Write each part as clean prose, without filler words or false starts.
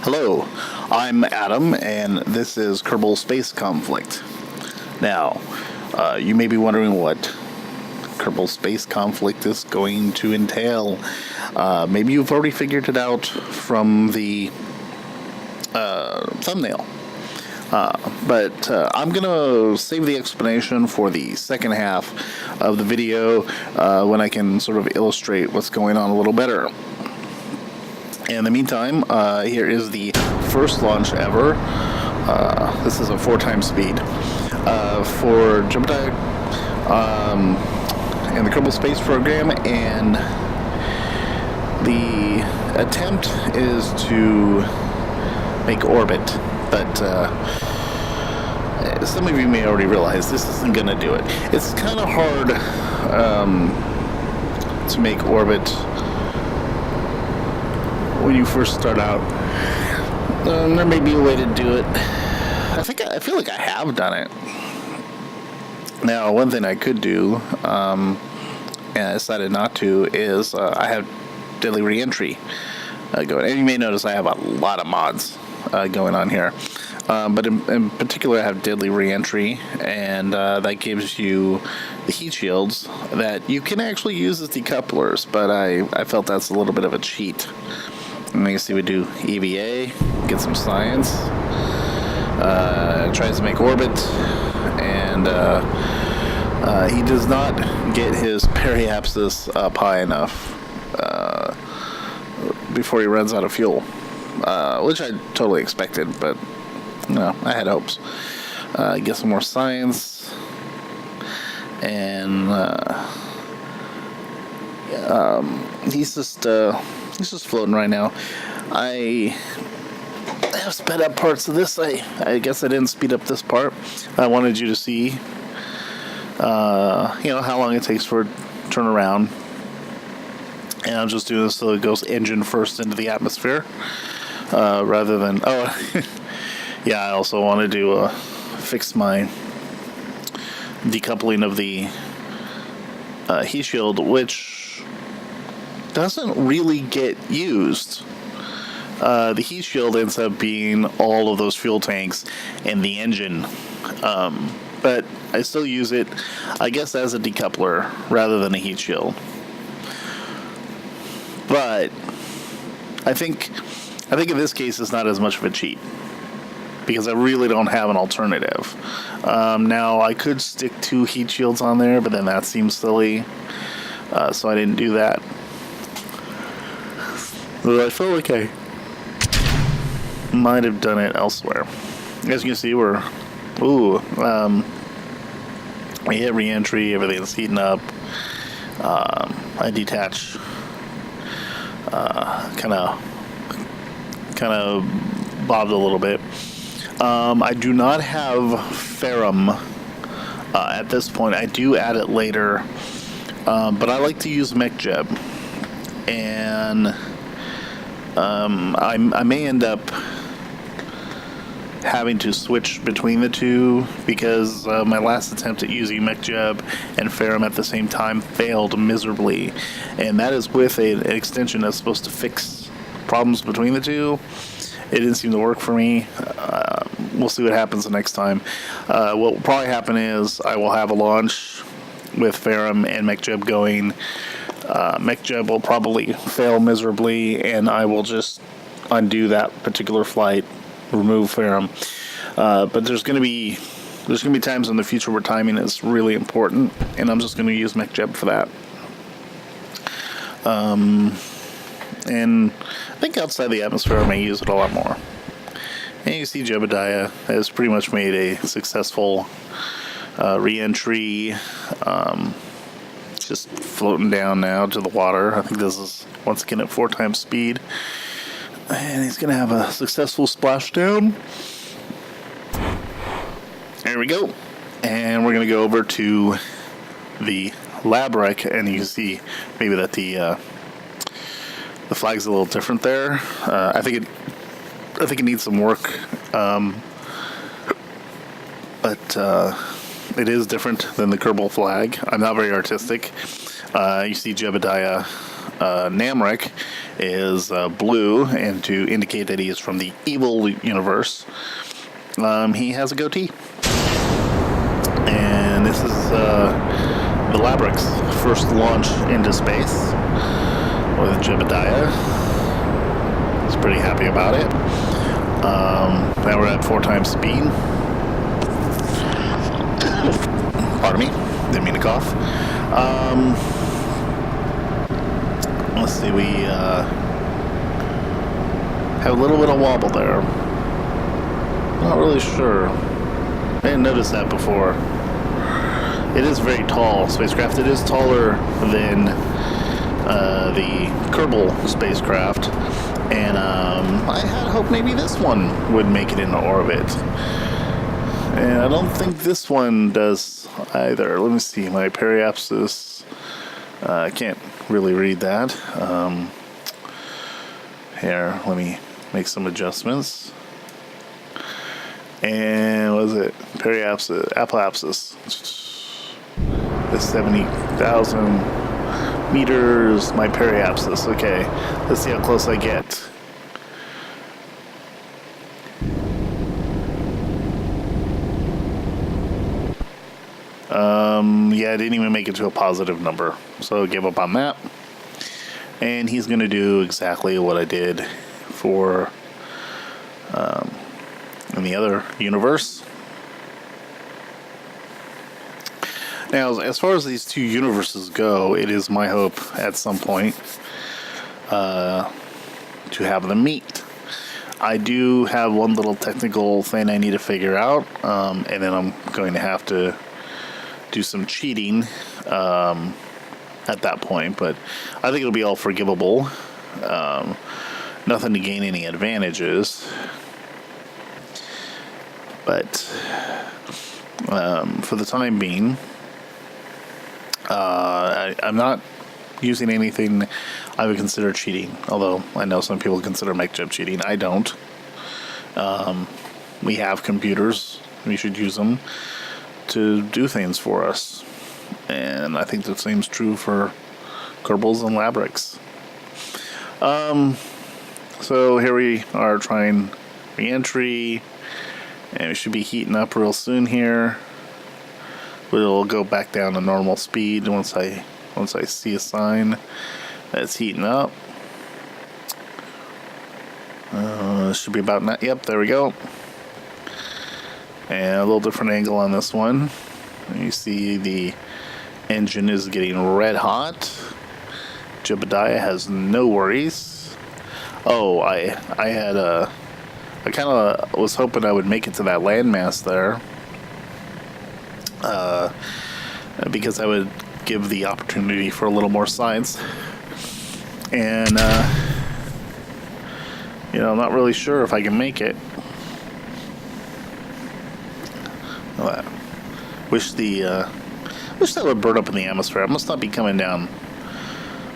Hello, I'm Adam, and this is Kerbal Space Conflict. Now, you may be wondering what Kerbal Space Conflict is going to entail. Maybe you've already figured it out from the thumbnail. But I'm going to save the explanation for the second half of the video when I can sort of illustrate what's going on a little better. In the meantime, here is the first launch ever. This is a 4x speed for Gemini and the Kerbal Space program, and the attempt is to make orbit, but some of you may already realize this isn't going to do it. It's kind of hard to make orbit when you first start out. There may be a way to do it. I feel like I have done it. Now, one thing I could do, and I decided not to, is I have deadly reentry going. And you may notice I have a lot of mods going on here. But in particular, I have deadly reentry, and that gives you the heat shields that you can actually use as decouplers, but I felt that's a little bit of a cheat. And you can see we do EVA, get some science, tries to make orbit, and he does not get his periapsis up high enough before he runs out of fuel, which I totally expected, but no, I had hopes. Get some more science, and he's just floating right now. I have sped up parts of this. I guess I didn't speed up this part. I wanted you to see, how long it takes for it to turn around. And I'm just doing this so it goes engine first into the atmosphere, rather than, yeah, I also wanted to fix my decoupling of the heat shield, which doesn't really get used. The heat shield ends up being all of those fuel tanks and the engine, but I still use it, I guess, as a decoupler rather than a heat shield. But I think in this case it's not as much of a cheat, because I really don't have an alternative. Now, I could stick 2 heat shields on there, but then that seems silly, so I didn't do that. But I felt like I might have done it elsewhere. As you can see, we hit re-entry, everything's heating up. I detach, kind of bobbed a little bit. I do not have ferrum at this point. I do add it later, but I like to use MechJeb, and I may end up having to switch between the two, because my last attempt at using MechJeb and ferrum at the same time failed miserably, and that is with an extension that's supposed to fix problems between the two. It didn't seem to work for me. We'll see what happens the next time. What will probably happen is I will have a launch with ferrum and MechJeb going. MechJeb will probably fail miserably, and I will just undo that particular flight, remove ferrum. But there's going to be times in the future where timing is really important, and I'm just going to use MechJeb for that. And I think outside the atmosphere I may use it a lot more. And you see Jebediah has pretty much made a successful re-entry, just floating down now to the water. I think this is once again at 4x speed, and he's gonna have a successful splashdown. There we go, and we're gonna go over to the lab wreck, and you can see maybe that the flag's a little different there. I think it needs some work, but it is different than the Kerbal flag. I'm not very artistic. You see Jebediah Namrek, is blue, and to indicate that he is from the evil universe, he has a goatee. And this is the Labryk's first launch into space with Jebediah. He's pretty happy about it. Now we're at 4 times speed. Pardon me, didn't mean to cough. Let's see, we have a little bit of wobble there. Not really sure. I didn't notice that before. It is very tall spacecraft. It is taller than the Kerbal spacecraft, and I had hoped maybe this one would make it into orbit. And I don't think this one does either. Let me see, my periapsis. I can't really read that. Here, let me make some adjustments. And what is it? Periapsis, apoapsis. It's 70,000 meters. My periapsis. Okay, let's see how close I get. Yeah, I didn't even make it to a positive number, so I gave up on that. And he's going to do exactly what I did for in the other universe. Now, as far as these two universes go, it is my hope at some point to have them meet. I do have one little technical thing I need to figure out, and then I'm going to have to do some cheating at that point, but I think it'll be all forgivable. Nothing to gain any advantages, but for the time being, I'm not using anything I would consider cheating, although I know some people consider MechJeb cheating. I don't. We have computers. We should use them to do things for us, and I think the same's true for Kerbals and Labryks. So here we are trying re-entry, and we should be heating up real soon here. We'll go back down to normal speed once I see a sign that's heating up. Should be about that. Yep, there we go. And a little different angle on this one. You see the engine is getting red hot. Jebediah has no worries. Oh, I kind of was hoping I would make it to that landmass there, because I would give the opportunity for a little more science. And I'm not really sure if I can make it. Wish that would burn up in the atmosphere. It must not be coming down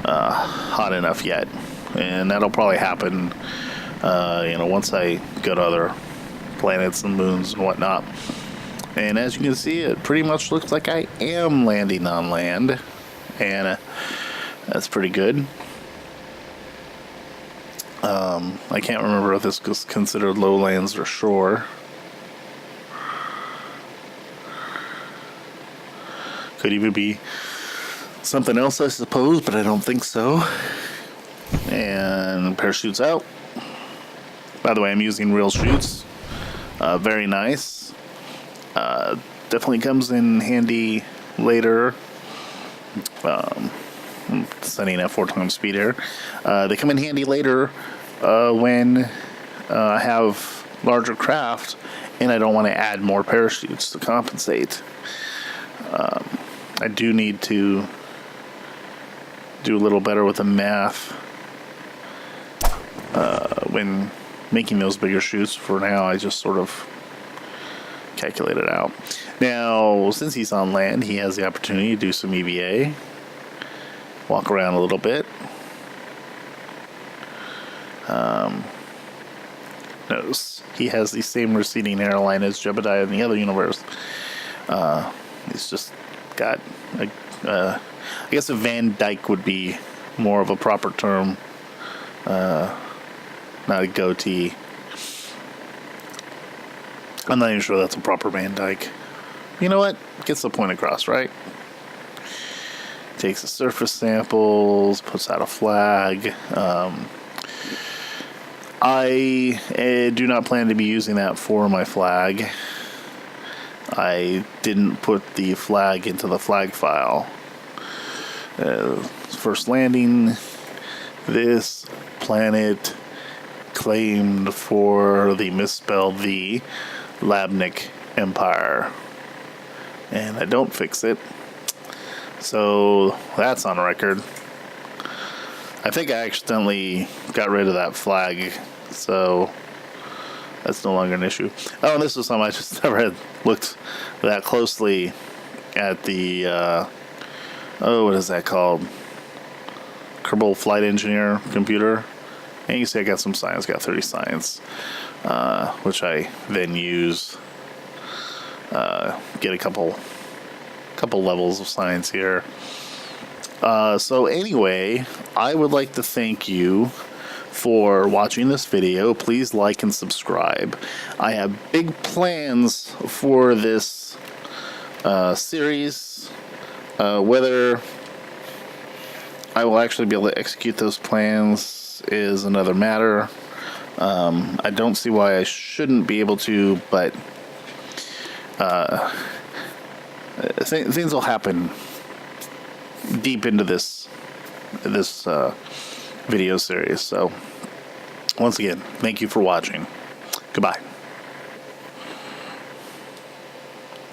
hot enough yet, and that'll probably happen once I go to other planets and moons and whatnot. And as you can see, it pretty much looks like I am landing on land, and that's pretty good. I can't remember if this was considered lowlands or shore. Could even be something else, I suppose, but I don't think so. And parachutes out. By the way, I'm using real chutes. Very nice. Definitely comes in handy later. I'm setting at 4 times speed here. They come in handy later when I have larger craft and I don't want to add more parachutes to compensate. I do need to do a little better with the math when making those bigger chutes. For now, I just sort of calculate it out. Now, since he's on land, he has the opportunity to do some EVA, walk around a little bit. Notice he has the same receding hairline as Jebediah in the other universe. He's just got I guess a Van Dyke would be more of a proper term not a goatee. I'm not even sure that's a proper Van Dyke. You know what? Gets the point across, right? Takes the surface samples, puts out a flag. I do not plan to be using that for my flag. I didn't put the flag into the flag file. First landing, this planet claimed for the misspelled the Labnik Empire. And I don't fix it. So that's on record. I think I accidentally got rid of that flag, so that's no longer an issue. Oh, and this is something I just never had looked that closely at the, what is that called? Kerbal Flight Engineer computer. And you can see I got some science, got 30 science, which I then use, get a couple levels of science here. So anyway, I would like to thank you for watching this video. Please like and subscribe. I have big plans for this series. Whether I will actually be able to execute those plans is another matter. I don't see why I shouldn't be able to, but things will happen deep into this video series. So once again, thank you for watching. Goodbye.